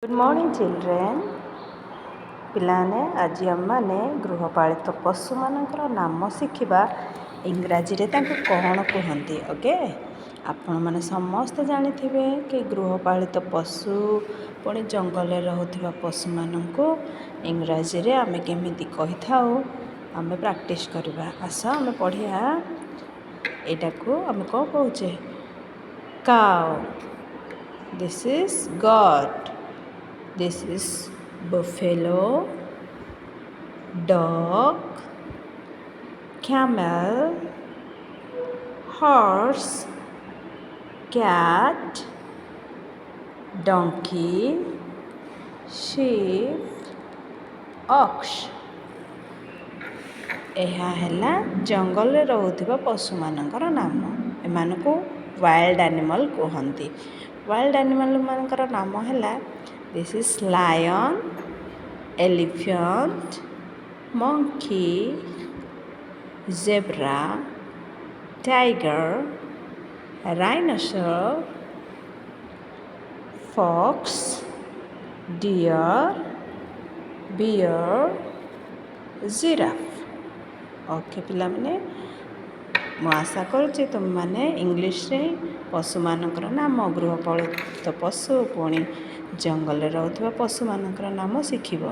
Good morning children पिलाने आज आम गृहपालित पशु मानकर नाम शिखा इंग्राजी रे तांको कौन कहते। ओके आपण मैंने समस्ते जानी कि गृहपालित पशु पुणी जंगल रोकवा पशु मानक इंग्राजी रे आमे केमिति कहि थाउ आमे प्रैक्टिस करबा। आस आमे पढ़िया एटा को आमे को कहूचे cow, this is goat, this is buffalo, dog, camel, horse, cat, donkey, sheep, ox। यह है जंगल में रोकवा पशु मानकर नाम। एमान को वाइल्ड एनिमल कहती। वाइल्ड एनिमल मानकर नाम है this is lion, elephant, monkey, zebra, tiger, rhinoceros, fox, deer, bear, giraffe। Okay पिला माने मु आशा करुच्ची तुम मैंने इंग्लिश रे पशु मानकर नाम गृहपालित पशु पुणी जंगल रोकवा पशु मानकर नाम शिखिब।